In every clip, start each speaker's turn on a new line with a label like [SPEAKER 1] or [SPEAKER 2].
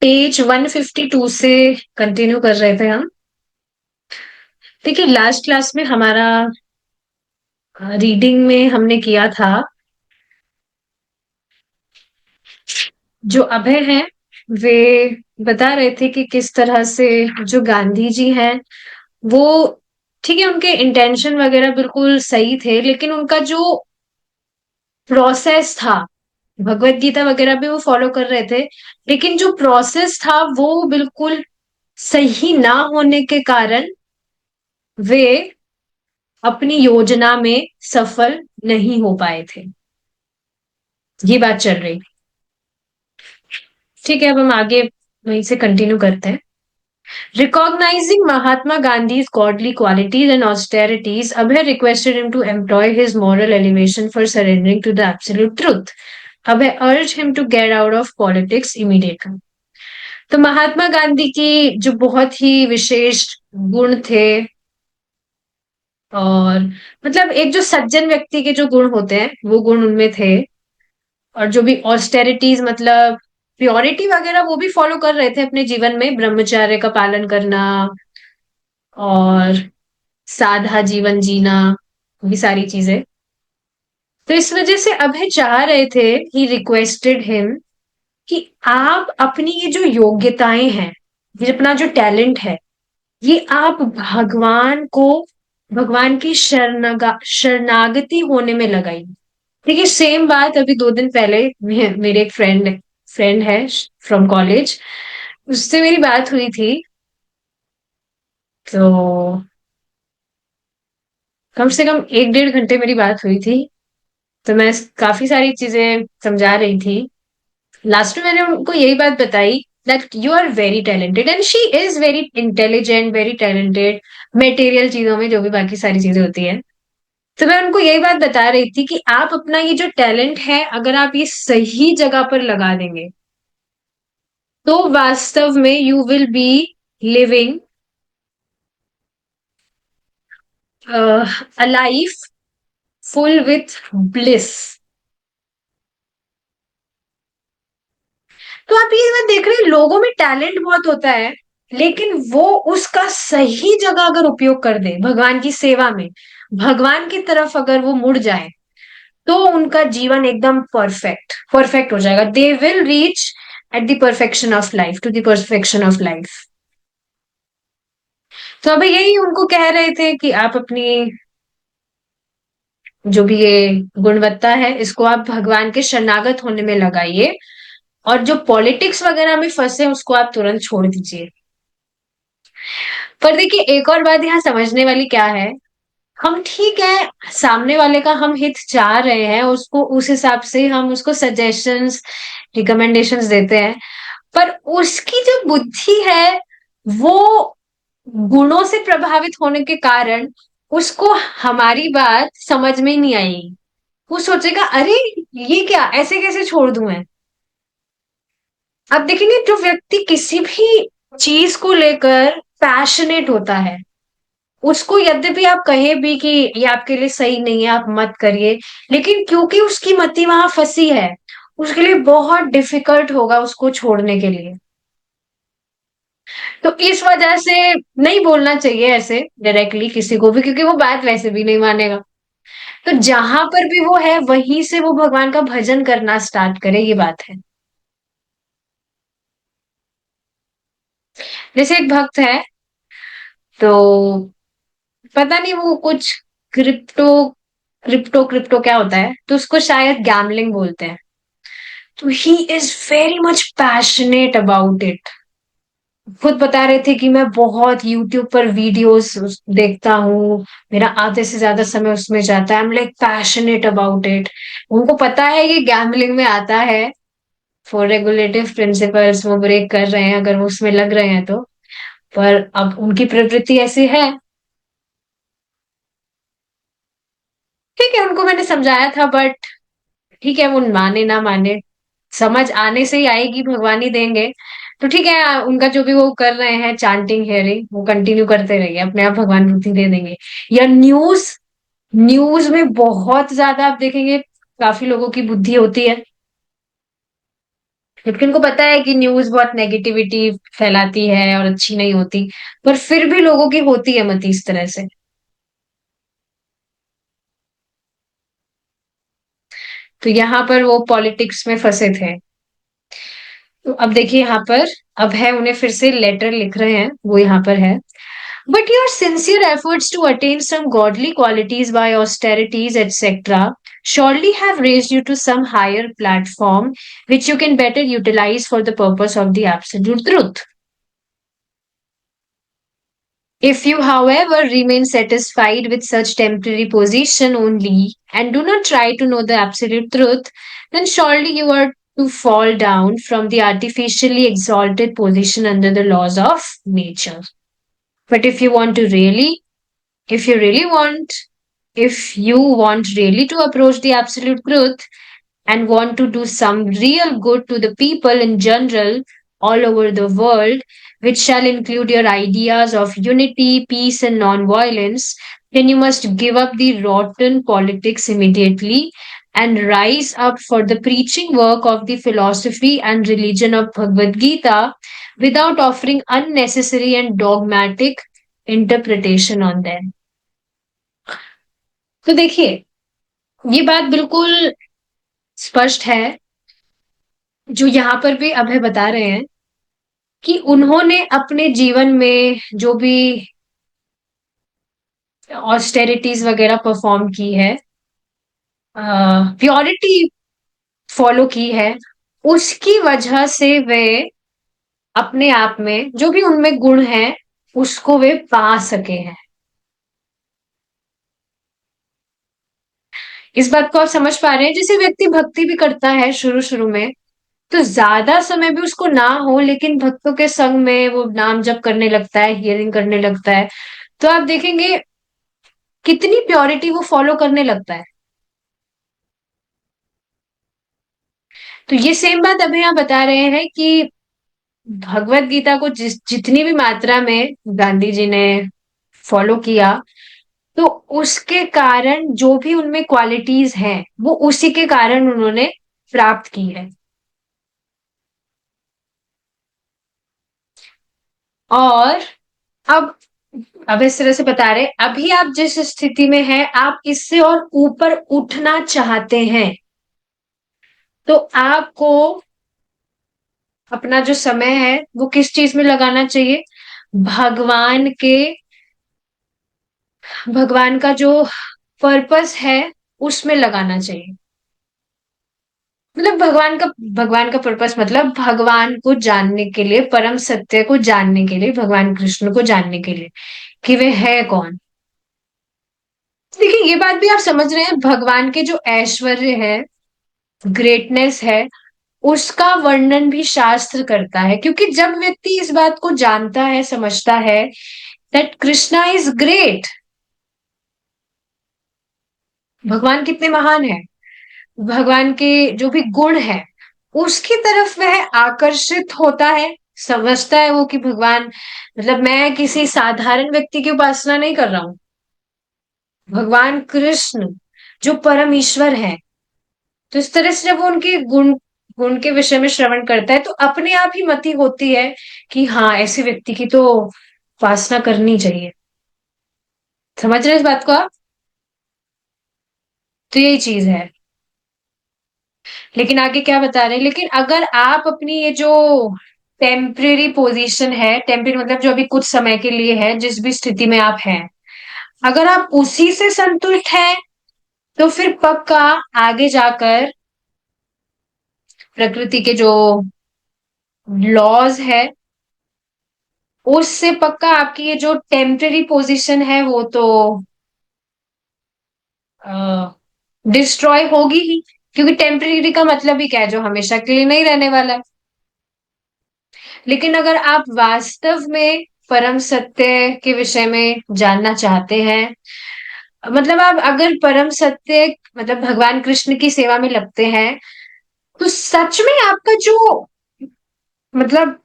[SPEAKER 1] Page 152 से continue कर रहे थे हम। देखिए, लास्ट क्लास में हमारा रीडिंग में हमने किया था, जो अभय हैं वे बता रहे थे कि किस तरह से जो गांधी जी हैं वो, ठीक है, उनके इंटेंशन वगैरह बिल्कुल सही थे, लेकिन उनका जो प्रोसेस था, भगवत गीता वगैरह भी वो फॉलो कर रहे थे, लेकिन जो प्रोसेस था वो बिल्कुल सही ना होने के कारण वे अपनी योजना में सफल नहीं हो पाए थे। ये बात चल रही थी। ठीक है, अब हम आगे वहीं से कंटिन्यू करते हैं। Recognizing Mahatma Gandhi's godly qualities and austerities, Abhay requested him to employ his moral elevation for surrendering to the absolute truth. Abhay urged him to get out of politics immediately. तो महात्मा गांधी की जो बहुत ही विशेष गुण थे, और मतलब एक जो सज्जन व्यक्ति के जो गुण होते हैं वो गुण उनमें थे, और जो भी ऑस्टेरिटीज मतलब प्योरिटी वगैरह वो भी फॉलो कर रहे थे अपने जीवन में, ब्रह्मचर्य का पालन करना और साधा जीवन जीना, ये सारी चीजें। तो इस वजह से अभय चाह रहे थे, ही रिक्वेस्टेड हिम, कि आप अपनी ये जो योग्यताएं हैं, ये अपना जो टैलेंट है, ये आप भगवान की शरणागति होने में लगाइए। देखिए, सेम बात अभी 2 दिन पहले मेरे एक फ्रेंड है फ्रॉम कॉलेज, उससे मेरी बात हुई थी। तो कम से कम 1 डेढ़ घंटे मेरी बात हुई थी। तो मैं काफी सारी चीजें समझा रही थी। लास्ट में मैंने उनको यही बात बताई that you are very talented, and she is very intelligent, very talented material चीजों में, जो भी बाकी सारी चीजें होती है। तो मैं उनको यही बात बता रही थी कि आप अपना ये जो टैलेंट है, अगर आप ये सही जगह पर लगा देंगे तो वास्तव में you will be living a life full with bliss. तो आप ये बात देख रहे हैं, लोगों में टैलेंट बहुत होता है, लेकिन वो उसका सही जगह अगर उपयोग कर दे भगवान की सेवा में, भगवान की तरफ अगर वो मुड़ जाए, तो उनका जीवन एकदम परफेक्ट परफेक्ट हो जाएगा। They will reach at the perfection of life, to the perfection of life. तो अभी यही उनको कह रहे थे कि आप अपनी जो भी ये गुणवत्ता है, इसको आप भगवान के शरणागत होने में लगाइए, और जो पॉलिटिक्स वगैरह में फंसे उसको आप तुरंत छोड़ दीजिए। पर देखिए, एक और बात यहाँ समझने वाली क्या है, हम ठीक है, सामने वाले का हम हित चाह रहे हैं, उसको उस हिसाब से हम उसको सजेशंस, रिकमेंडेशंस देते हैं, पर उसकी जो बुद्धि है वो गुणों से प्रभावित होने के कारण उसको हमारी बात समझ में ही नहीं आएगी। वो सोचेगा, अरे ये क्या, ऐसे कैसे छोड़ दूं मैं। अब देखेंगे, जो व्यक्ति किसी भी चीज को लेकर पैशनेट होता है, उसको यद्यपि आप कहें भी कि ये आपके लिए सही नहीं है, आप मत करिए, लेकिन क्योंकि उसकी मति वहां फंसी है, उसके लिए बहुत डिफिकल्ट होगा उसको छोड़ने के लिए। तो इस वजह से नहीं बोलना चाहिए ऐसे डायरेक्टली किसी को भी, क्योंकि वो बात वैसे भी नहीं मानेगा। तो जहां पर भी वो है वहीं से वो भगवान का भजन करना स्टार्ट करे, ये बात है। जैसे एक भक्त है, तो पता नहीं वो कुछ क्रिप्टो क्रिप्टो क्रिप्टो क्या होता है, तो उसको शायद गैम्बलिंग बोलते हैं। तो he is very much passionate about it. खुद बता रहे थे कि मैं बहुत यूट्यूब पर वीडियोस देखता हूँ, मेरा आधे से ज्यादा समय उसमें जाता है, I am like passionate about it. उनको पता है कि गैम्बलिंग में आता है, फॉर रेगुलेटिव प्रिंसिपल्स वो ब्रेक कर रहे हैं अगर वो उसमें लग रहे हैं तो, पर अब उनकी प्रवृत्ति ऐसी है। ठीक है, उनको मैंने समझाया था, बट ठीक है, वो माने ना माने, समझ आने से ही आएगी, भगवान ही देंगे। तो ठीक है, उनका जो भी वो कर रहे हैं चांटिंग हेयरिंग वो कंटिन्यू करते रहिए, अपने आप भगवान बुद्धि दे देंगे। या न्यूज न्यूज में बहुत ज्यादा आप देखेंगे, काफी लोगों की बुद्धि होती है, जबकि उनको पता है कि न्यूज बहुत नेगेटिविटी फैलाती है और अच्छी नहीं होती, पर फिर भी लोगों की होती है मत इस तरह से। तो यहाँ पर वो पॉलिटिक्स में फंसे थे। तो अब देखिए यहाँ पर, अब है उन्हें फिर से लेटर लिख रहे हैं, वो यहाँ पर है। But your sincere efforts to attain some godly qualities by austerities, etc., surely have raised you to some higher platform which you can better utilize for the purpose of the absolute truth. If you, however, remain satisfied with such temporary position only and do not try to know the absolute truth, then surely you are to fall down from the artificially exalted position under the laws of nature. But if you want to really, if you really want, if you want really to approach the absolute truth and want to do some real good to the people in general all over the world, which shall include your ideas of unity, peace, and non-violence, then you must give up the rotten politics immediately and rise up for the preaching work of the philosophy and religion of Bhagavad Gita without offering unnecessary and dogmatic interpretation on them. तो देखिए, ये बात बिल्कुल स्पष्ट है, जो यहाँ पर भी अभय बता रहे हैं कि उन्होंने अपने जीवन में जो भी ऑस्टेरिटीज वगैरह परफॉर्म की है, प्योरिटी फॉलो की है, उसकी वजह से वे अपने आप में जो भी उनमें गुण है उसको वे पा सके हैं। इस बात को आप समझ पा रहे हैं? जैसे व्यक्ति भक्ति भी करता है शुरू शुरू में, तो ज्यादा समय भी उसको ना हो, लेकिन भक्तों के संग में वो नाम जप करने लगता है, हियरिंग करने लगता है, तो आप देखेंगे कितनी प्योरिटी वो फॉलो करने लगता है। तो ये सेम बात अभी आप बता रहे हैं कि भगवत गीता को जितनी भी मात्रा में गांधी जी ने फॉलो किया, तो उसके कारण जो भी उनमें क्वालिटीज हैं वो उसी के कारण उन्होंने प्राप्त की है। और अब अब इस तरह से बता रहे, अभी आप जिस स्थिति में हैं आप इससे और ऊपर उठना चाहते हैं, तो आपको अपना जो समय है वो किस चीज में लगाना चाहिए? भगवान के, भगवान का जो पर्पस है उसमें लगाना चाहिए। मतलब भगवान का पर्पस मतलब भगवान को जानने के लिए, परम सत्य को जानने के लिए, भगवान कृष्ण को जानने के लिए कि वे है कौन। देखिए ये बात भी आप समझ रहे हैं, भगवान के जो ऐश्वर्य है, ग्रेटनेस है, उसका वर्णन भी शास्त्र करता है, क्योंकि जब व्यक्ति इस बात को जानता है, समझता है दैट कृष्णा इज ग्रेट, भगवान कितने महान है, भगवान के जो भी गुण है उसकी तरफ वह आकर्षित होता है, समझता है वो कि भगवान, मतलब मैं किसी साधारण व्यक्ति की उपासना नहीं कर रहा हूं, भगवान कृष्ण जो परम ईश्वर है। तो इस तरह से जब वो उनके गुण गुण के विषय में श्रवण करता है, तो अपने आप ही मति होती है कि हाँ ऐसे व्यक्ति की तो उपासना करनी चाहिए। समझ रहे हैं इस बात को आप? तो यही चीज है। लेकिन आगे क्या बता रहे हैं, लेकिन अगर आप अपनी ये जो टेम्परेरी पोजीशन है, टेम्परेरी मतलब जो अभी कुछ समय के लिए है, जिस भी स्थिति में आप हैं, अगर आप उसी से संतुष्ट हैं, तो फिर पक्का आगे जाकर प्रकृति के जो लॉज है उससे पक्का आपकी ये जो टेम्परेरी पोजीशन है वो तो डिस्ट्रॉय होगी ही, क्योंकि टेम्परेरी का मतलब ही क्या है, जो हमेशा के लिए नहीं रहने वाला है। लेकिन अगर आप वास्तव में परम सत्य के विषय में जानना चाहते हैं, मतलब आप अगर परम सत्य मतलब भगवान कृष्ण की सेवा में लगते हैं, तो सच में आपका जो मतलब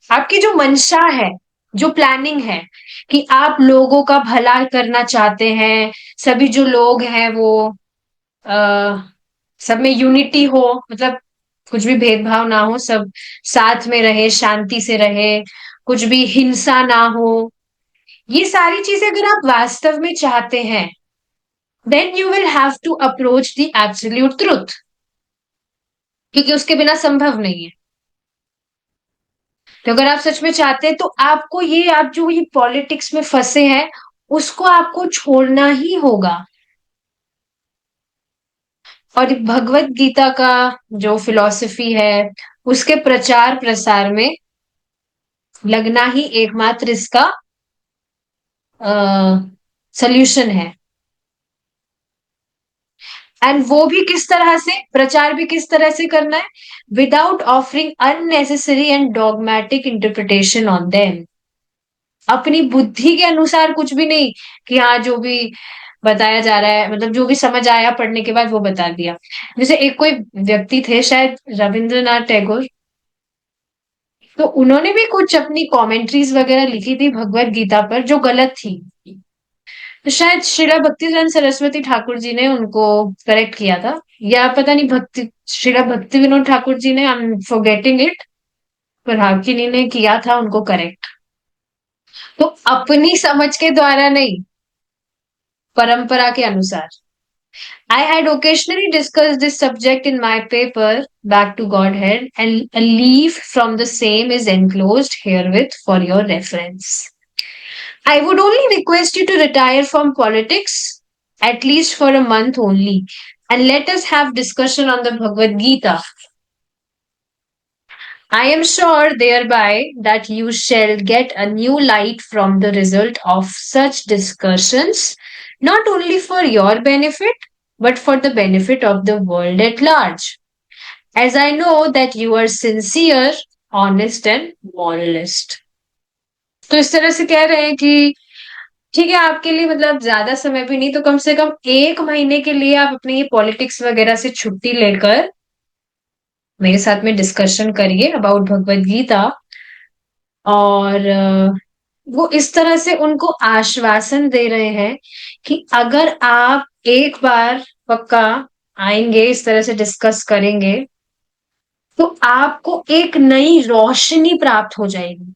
[SPEAKER 1] आपकी जो मंशा है, जो प्लानिंग है कि आप लोगों का भला करना चाहते हैं, सभी जो लोग हैं वो आ, सब में यूनिटी हो, मतलब कुछ भी भेदभाव ना हो, सब साथ में रहे, शांति से रहे, कुछ भी हिंसा ना हो। ये सारी चीजें अगर आप वास्तव में चाहते हैं, then you will have to approach the absolute truth, क्योंकि उसके बिना संभव नहीं है। तो अगर आप सच में चाहते हैं तो आपको ये, आप जो ये पॉलिटिक्स में फंसे हैं, उसको आपको छोड़ना ही होगा। और भगवत गीता का जो फिलॉसफी है, उसके प्रचार प्रसार में लगना ही एकमात्र इसका सॉल्यूशन है। एंड वो भी किस तरह से, प्रचार भी किस तरह से करना है, without offering unnecessary and dogmatic interpretation on them. अपनी बुद्धि के अनुसार कुछ भी नहीं, कि हाँ जो भी बताया जा रहा है, मतलब जो भी समझ आया पढ़ने के बाद वो बता दिया। जैसे एक कोई व्यक्ति थे, शायद रविंद्रनाथ टैगोर, तो उन्होंने भी कुछ अपनी कमेंट्रीज वगैरह लिखी थी भगवत गीता पर जो गलत थी। तो शायद श्रीला भक्तिवेदांत सरस्वती ठाकुर जी ने उनको करेक्ट किया था, या पता नहीं भक्ति श्रीला भक्ति विनोद ठाकुर जी ने, आई एम फॉरगेटिंग इट, पर हाँ किन्हीं ने किया था उनको करेक्ट। तो अपनी समझ के द्वारा नहीं, परंपरा के अनुसार। I had occasionally discussed this subject in my paper, Back to Godhead, and a leaf from the same is enclosed herewith for your reference. I would only request you to retire from politics, at least for a month only, and let us have discussion on the Bhagavad Gita. I am sure thereby that you shall get a new light from the result of such discussions, not only for your benefit, but for the benefit of the world at large. As I know that you are sincere, honest and moralist. तो इस तरह से कह रहे हैं कि ठीक है, आपके लिए मतलब ज्यादा समय भी नहीं, तो कम से कम एक महीने के लिए आप अपने ये पॉलिटिक्स वगैरह से छुट्टी लेकर मेरे साथ में डिस्कशन करिए अबाउट भगवत गीता। और वो इस तरह से उनको आश्वासन दे रहे हैं कि अगर आप एक बार पक्का आएंगे, इस तरह से डिस्कस करेंगे, तो आपको एक नई रोशनी प्राप्त हो जाएगी।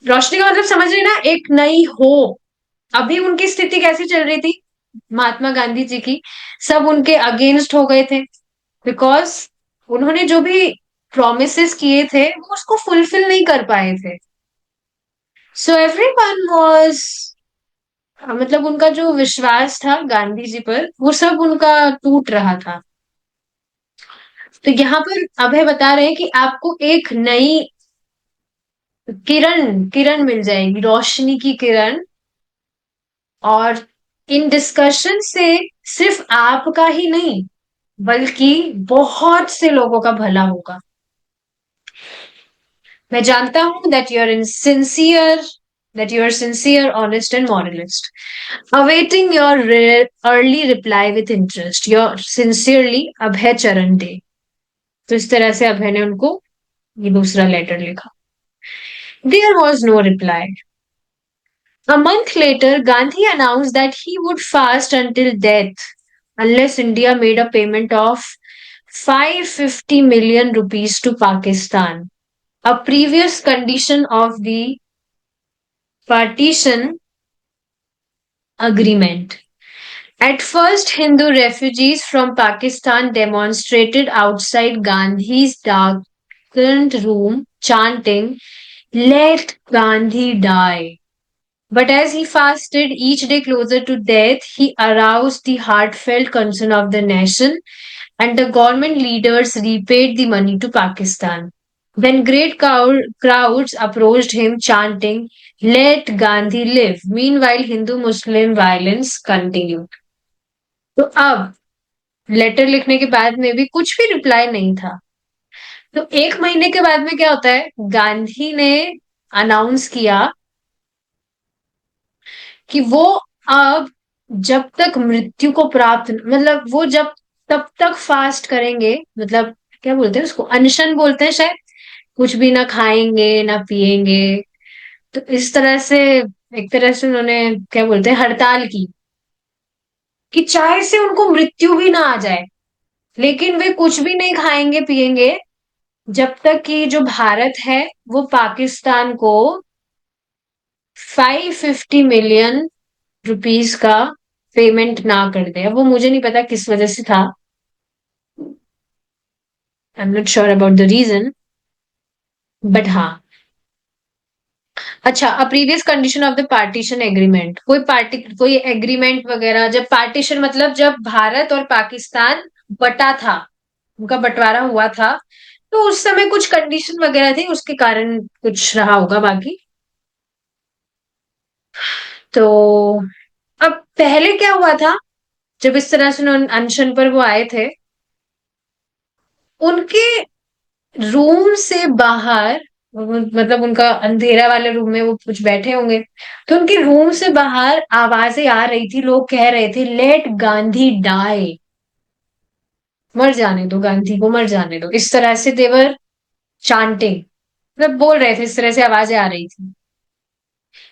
[SPEAKER 1] रोशनी का मतलब समझ रहे हैं ना, एक नई हो। अभी उनकी स्थिति कैसी चल रही थी, महात्मा गांधी जी की, सब उनके अगेंस्ट हो गए थे, बिकॉज उन्होंने जो भी प्रोमिसेस किए थे वो उसको फुलफिल नहीं कर पाए थे। सो एवरीवन वाज, मतलब उनका जो विश्वास था गांधी जी पर, वो सब उनका टूट रहा था। तो यहाँ पर अभय बता रहे हैं कि आपको एक नई किरण किरण मिल जाएगी, रोशनी की किरण। और इन डिस्कशन से सिर्फ आपका ही नहीं, बल्कि बहुत से लोगों का भला होगा। मैं जानता हूं that you are sincere, honest and moralist. Awaiting your early reply with interest. Your sincerely अभय चरण दे। तो इस तरह से अभय ने उनको ये दूसरा लेटर लिखा। There was no reply. A month later, Gandhi announced that he would fast until death unless India made a payment of 550 million rupees to Pakistan, a previous condition of the partition agreement. At first, Hindu refugees from Pakistan demonstrated outside Gandhi's darkened room, chanting, "Let Gandhi die." But as he fasted each day closer to death, he aroused the heartfelt concern of the nation, and the government leaders repaid the money to Pakistan. When great crowds approached him chanting, "Let Gandhi live." Meanwhile, Hindu-Muslim violence continued. तो अब letter लिखने के बाद में भी कुछ भी reply नहीं था। तो एक महीने के बाद में क्या होता है, गांधी ने अनाउंस किया कि वो अब जब तक मृत्यु को प्राप्त, मतलब वो जब तब तक फास्ट करेंगे, मतलब क्या बोलते हैं उसको, अनशन बोलते हैं शायद, कुछ भी ना खाएंगे ना पिएंगे। तो इस तरह से एक तरह से उन्होंने क्या बोलते हैं, हड़ताल की। कि चाहे से उनको मृत्यु भी ना आ जाए, लेकिन वे कुछ भी नहीं खाएंगे पिएंगे जब तक कि जो भारत है वो पाकिस्तान को 550 मिलियन रुपीस का पेमेंट ना कर दे। अब वो मुझे नहीं पता किस वजह से था, I am not sure about the reason, but हाँ। अच्छा, a previous condition of the partition agreement, कोई एग्रीमेंट वगैरह, जब पार्टीशन मतलब जब भारत और पाकिस्तान बटा था, उनका बंटवारा हुआ था, तो उस समय कुछ कंडीशन वगैरह थी, उसके कारण कुछ रहा होगा बाकी। तो अब पहले क्या हुआ था, जब इस तरह से अनशन पर वो आए थे, उनके रूम से बाहर, मतलब उनका अंधेरा वाले रूम में वो कुछ बैठे होंगे, तो उनके रूम से बाहर आवाजें आ रही थी, लोग कह रहे थे लेट गांधी डाई, मर जाने दो गांधी को, मर जाने दो, इस तरह से देवर चांटिंग, मतलब बोल रहे थे, इस तरह से आवाजें आ रही थी।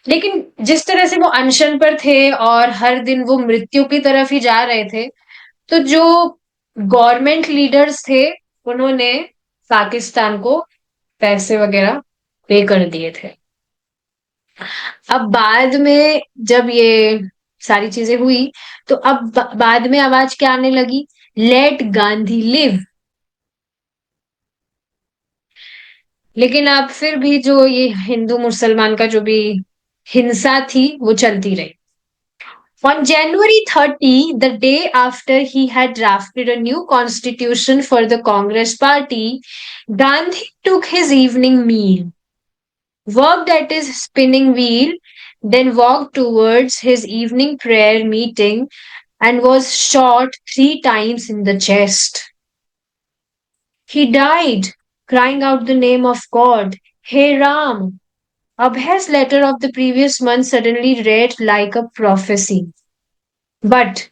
[SPEAKER 1] लेकिन जिस तरह से वो अनशन पर थे और हर दिन वो मृत्यु की तरफ ही जा रहे थे, तो जो गवर्नमेंट लीडर्स थे, उन्होंने पाकिस्तान को पैसे वगैरह पे कर दिए थे। अब बाद में जब ये सारी चीजें हुई, तो अब बाद में आवाज क्या आने लगी, लेट गांधी लिव। लेकिन अब फिर भी जो ये हिंदू मुसलमान का जो भी हिंसा थी वो चलती रही। On January 30, the day after he had drafted a new constitution for the Congress party, Gandhi took his evening meal, worked at his spinning wheel, then walked towards his evening prayer meeting and was shot 3 times in the chest. He died, crying out the name of God, Hey Ram. Abhay's letter of the previous month suddenly read like a prophecy. But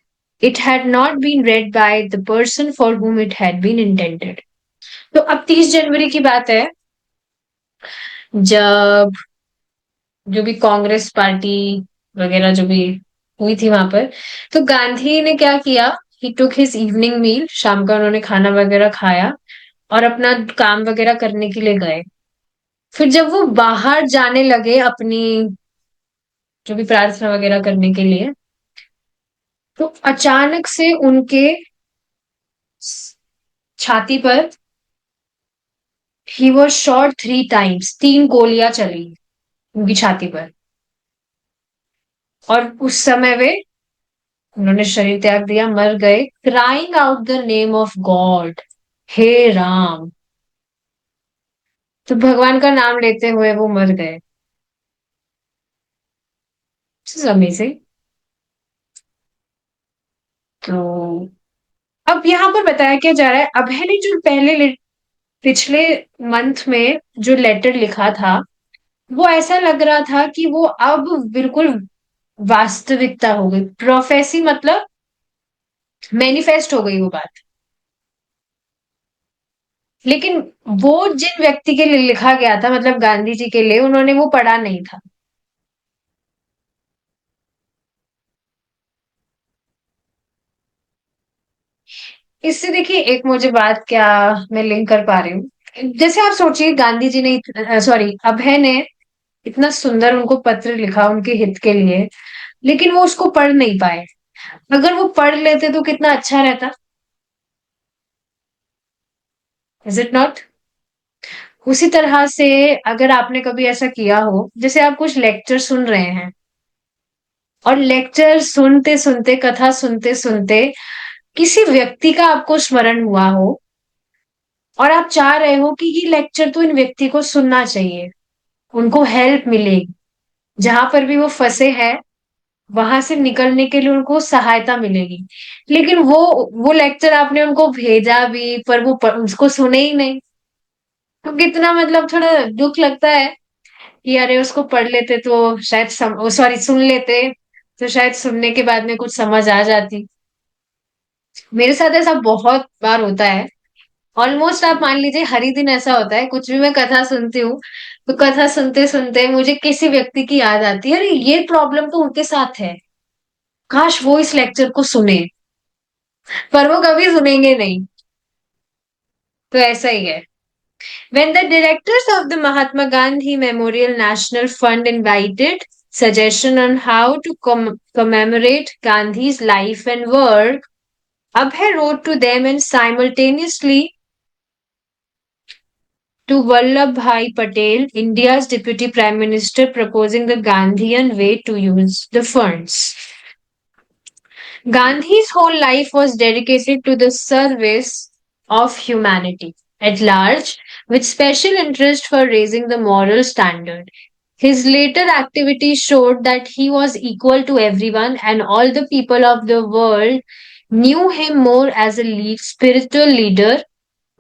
[SPEAKER 1] it had not been read by the person for whom it had been intended. तो अब 30 जनवरी की बात है, जब जो भी Congress party वगैरह जो भी हुई थी वहां पर, तो गांधी ने क्या किया, ही टुक हिज इवनिंग मील, शाम का उन्होंने खाना वगैरह खाया और अपना काम वगैरह करने के लिए गए। फिर जब वो बाहर जाने लगे अपनी जो भी प्रार्थना वगैरह करने के लिए, तो अचानक से उनके छाती पर ही वॉज शॉट 3 टाइम्स, 3 गोलियां चली उनकी छाती पर, और उस समय वे उन्होंने शरीर त्याग दिया, मर गए, crying out the name of God, हे राम। तो भगवान का नाम लेते हुए वो मर गए। This is amazing. तो अब यहाँ पर बताया क्या जा रहा है, अभय ने जो पिछले मंथ में जो लेटर लिखा था, वो ऐसा लग रहा था कि वो अब बिल्कुल वास्तविकता हो गई, प्रोफेसी मतलब मैनिफेस्ट हो गई वो बात। लेकिन वो जिन व्यक्ति के लिए लिखा गया था, मतलब गांधी जी के लिए, उन्होंने वो पढ़ा नहीं था। इससे देखिए एक मुझे बात क्या मैं लिंक कर पा रही हूँ, जैसे आप सोचिए गांधी जी ने, सॉरी, अभय ने इतना सुंदर उनको पत्र लिखा उनके हित के लिए, लेकिन वो उसको पढ़ नहीं पाए। अगर वो पढ़ लेते तो कितना अच्छा रहता, इज इट नॉट? उसी तरह से अगर आपने कभी ऐसा किया हो, जैसे आप कुछ लेक्चर सुन रहे हैं, और लेक्चर सुनते सुनते, कथा सुनते सुनते किसी व्यक्ति का आपको स्मरण हुआ हो, और आप चाह रहे हो कि ये लेक्चर तो इन व्यक्ति को सुनना चाहिए, उनको हेल्प मिलेगी, जहां पर भी वो फंसे हैं वहां से निकलने के लिए उनको सहायता मिलेगी। लेकिन वो लेक्चर आपने उनको भेजा भी, पर वो उसको सुने ही नहीं, तो कितना मतलब थोड़ा दुख लगता है कि अरे उसको पढ़ लेते तो शायद सॉरी सुन लेते तो शायद सुनने के बाद में कुछ समझ आ जाती। मेरे साथ ऐसा बहुत बार होता है, ऑलमोस्ट आप मान लीजिए हर ही दिन ऐसा होता है, कुछ भी मैं कथा सुनती हूँ, तो कथा सुनते सुनते मुझे किसी व्यक्ति की याद आती है, अरे ये प्रॉब्लम तो उनके साथ है, काश वो इस लेक्चर को सुने, पर वो कभी सुनेंगे नहीं। तो ऐसा ही है। When the directors of the Mahatma Gandhi Memorial National Fund invited suggestion on how to commemorate Gandhi's life and work, Abhay wrote to them and simultaneously to Vallabhbhai Patel, India's Deputy Prime Minister, proposing the Gandhian way to use the funds. Gandhi's whole life was dedicated to the service of humanity at large, with special interest for raising the moral standard. His later activities showed that he was equal to everyone, and all the people of the world knew him more as a spiritual leader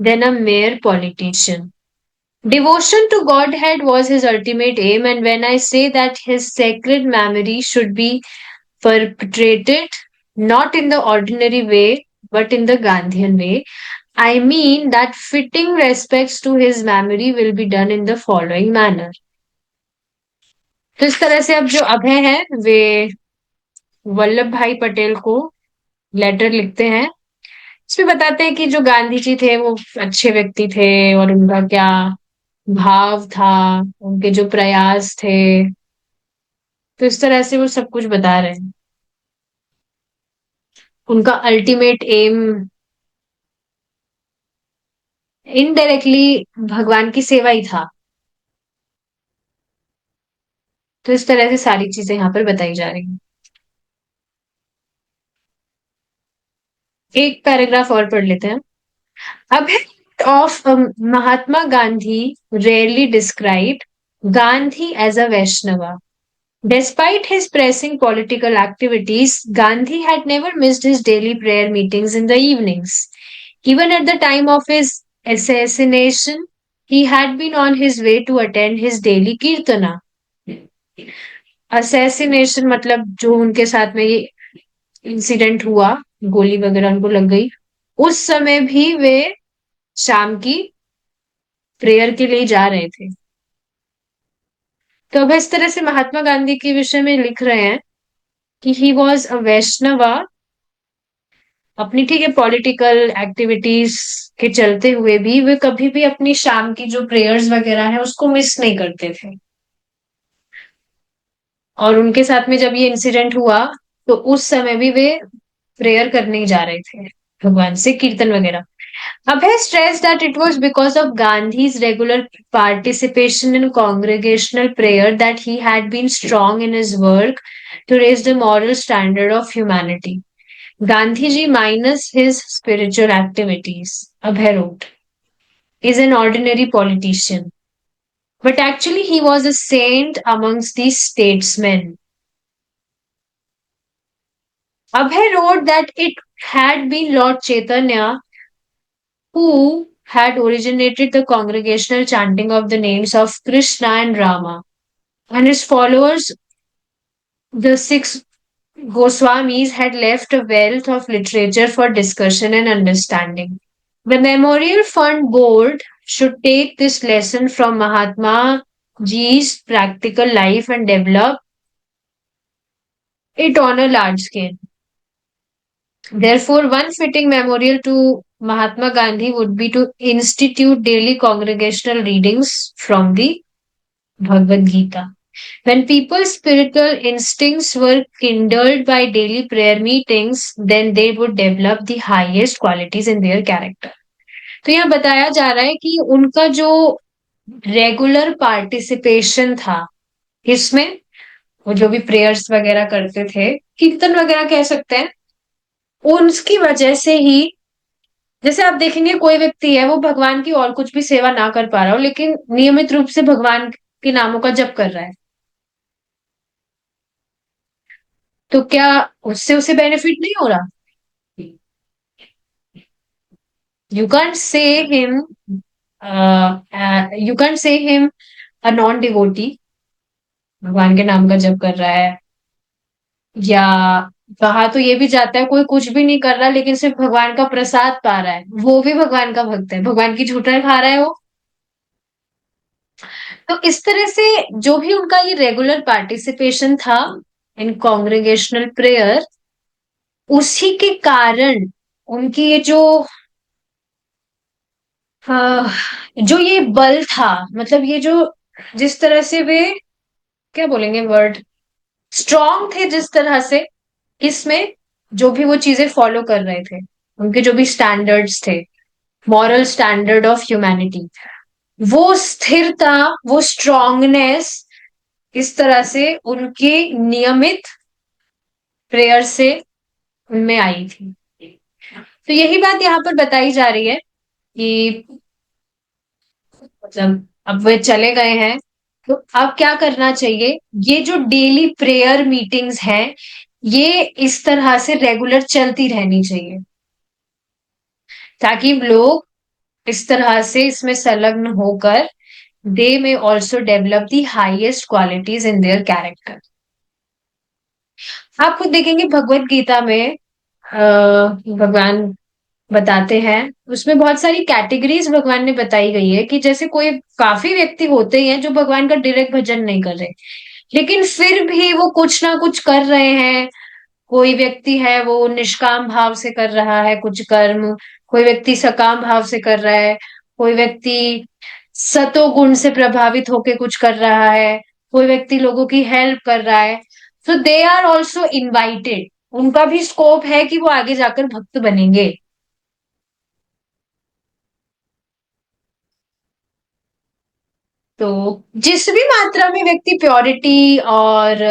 [SPEAKER 1] than a mere politician. Devotion to Godhead was his ultimate aim, and when I say that his sacred memory should be perpetrated not in the ordinary way but in the Gandhian way, I mean that fitting respects to his memory will be done in the following manner. तो इस तरह से अब जो अभय है वे वल्लभ भाई पटेल को letter लिखते हैं। इसमें बताते हैं कि जो गांधी जी थे वो अच्छे व्यक्ति थे और उनका क्या भाव था, उनके जो प्रयास थे। तो इस तरह से वो सब कुछ बता रहे हैं। उनका अल्टीमेट एम इनडायरेक्टली भगवान की सेवा ही था। तो इस तरह से सारी चीजें यहाँ पर बताई जा रही हैं। एक पैराग्राफ और पढ़ लेते हैं। A bit of Mahatma Gandhi rarely described Gandhi as a Vaishnava. Despite his pressing political activities, Gandhi had never missed his daily prayer meetings in the evenings. Even at the time of his assassination, he had been on his way to attend his daily kirtana. Assassination मतलब जो उनके साथ में ये incident हुआ, गोली वगैरह उनको लग गई, उस समय भी वे शाम की प्रेयर के लिए जा रहे थे। तो अब इस तरह से महात्मा गांधी के विषय में लिख रहे हैं कि ही वॉज अ वैष्णवा। अपनी ठीक है पॉलिटिकल एक्टिविटीज के चलते हुए भी वे कभी भी अपनी शाम की जो प्रेयर्स वगैरह है उसको मिस नहीं करते थे। और उनके साथ में जब ये इंसिडेंट हुआ तो उस समय भी वे प्रेयर करने ही जा रहे थे भगवान से, कीर्तन वगैरह। Abhay stressed that it was because of Gandhi's regular participation in congregational prayer that he had been strong in his work to raise the moral standard of humanity. Gandhiji, minus his spiritual activities, Abhay wrote, is an ordinary politician. But actually, he was a saint amongst these statesmen. Abhay wrote that it had been Lord Chaitanya who had originated the congregational chanting of the names of Krishna and Rama. And his followers, the six Goswamis, had left a wealth of literature for discussion and understanding. The Memorial Fund Board should take this lesson from Mahatma Ji's practical life and develop it on a large scale. Therefore, one fitting memorial to Mahatma Gandhi would be to institute daily congregational readings from the Bhagavad Gita. When people's spiritual instincts were kindled by daily prayer meetings, then they would develop the highest qualities in their character. तो यह बताया जा रहा है कि उनका जो regular participation था इसमें, वो जो भी प्रेयर्स वगैरह करते थे, कीर्तन वगैरह कह सकते हैं, उसकी वजह से ही, जैसे आप देखेंगे कोई व्यक्ति है वो भगवान की और कुछ भी सेवा ना कर पा रहा हो लेकिन नियमित रूप से भगवान के नामों का जप कर रहा है, तो क्या उससे उसे बेनिफिट नहीं हो रहा? यू कैंट से हिम यू कैंट से हिम अ नॉन डिवोटी, भगवान के नाम का जप कर रहा है, या कहा तो ये भी जाता है कोई कुछ भी नहीं कर रहा लेकिन सिर्फ भगवान का प्रसाद पा रहा है, वो भी भगवान का भक्त है, भगवान की झूठा खा रहा है वो। तो इस तरह से जो भी उनका ये रेगुलर पार्टिसिपेशन था इन कॉन्ग्रेगेशनल प्रेयर, उसी के कारण उनकी ये अ, जो ये बल था, मतलब ये जो जिस तरह से वे, क्या बोलेंगे वर्ड, स्ट्रांग थे जिस तरह से, इसमें जो भी वो चीजें फॉलो कर रहे थे, उनके जो भी स्टैंडर्ड्स थे, मॉरल स्टैंडर्ड ऑफ ह्यूमैनिटी, वो स्थिरता, वो स्ट्रांगनेस इस तरह से उनके नियमित प्रेयर से उनमें आई थी। तो यही बात यहाँ पर बताई जा रही है कि मतलब अब वे चले गए हैं, तो अब क्या करना चाहिए। ये जो डेली प्रेयर मीटिंग्स हैं, ये इस तरह से रेगुलर चलती रहनी चाहिए, ताकि लोग इस तरह से इसमें संलग्न होकर दे में also develop the highest qualities in their character. आप खुद देखेंगे भगवत गीता में भगवान बताते हैं, उसमें बहुत सारी कैटेगरीज भगवान ने बताई गई है कि जैसे कोई काफी व्यक्ति होते हैं जो भगवान का डायरेक्ट भजन नहीं कर रहे, लेकिन फिर भी वो कुछ ना कुछ कर रहे हैं। कोई व्यक्ति है वो निष्काम भाव से कर रहा है कुछ कर्म, कोई व्यक्ति सकाम भाव से कर रहा है, कोई व्यक्ति सतो गुण से प्रभावित होके कुछ कर रहा है, कोई व्यक्ति लोगों की हेल्प कर रहा है। सो दे आर ऑल्सो इनवाइटेड, उनका भी स्कोप है कि वो आगे जाकर भक्त बनेंगे। तो जिस भी मात्रा में व्यक्ति प्योरिटी और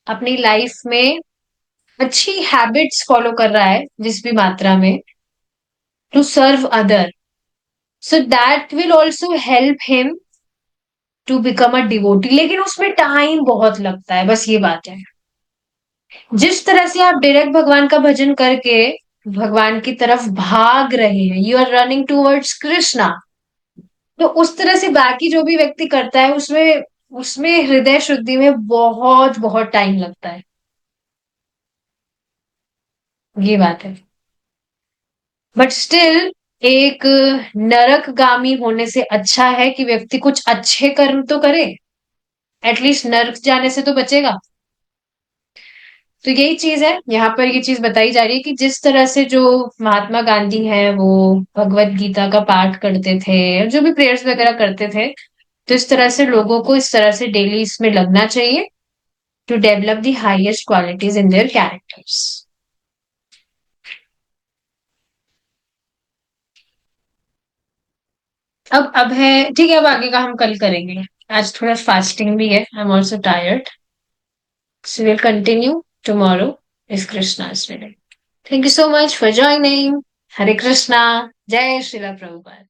[SPEAKER 1] अपनी लाइफ में अच्छी हैबिट्स फॉलो कर रहा है, जिस भी मात्रा में, to serve other, so that will also help him to become a devotee. लेकिन उसमें टाइम बहुत लगता है, बस ये बात है। जिस तरह से आप डायरेक्ट भगवान का भजन करके भगवान की तरफ भाग रहे हैं, you are running towards Krishna, तो उस तरह से बाकी जो भी व्यक्ति करता है उसमें उसमें हृदय शुद्धि में बहुत बहुत टाइम लगता है। ये बात है। बट स्टिल एक नरकगामी होने से अच्छा है कि व्यक्ति कुछ अच्छे कर्म तो करे, एटलीस्ट नरक जाने से तो बचेगा। तो यही चीज है, यहाँ पर ये चीज बताई जा रही है कि जिस तरह से जो महात्मा गांधी हैं वो भगवत गीता का पाठ करते थे और जो भी प्रेयर्स वगैरह करते थे, तो इस तरह से लोगों को इस तरह से डेली इसमें लगना चाहिए to develop the highest qualities in their characters. अब है, ठीक है, अब आगे का हम कल करेंगे। आज थोड़ा फास्टिंग भी है, I am also tired, so will continue tomorrow is Krishna's day. Thank you so much for joining. Hare Krishna. जय श्रीला प्रभुपाद।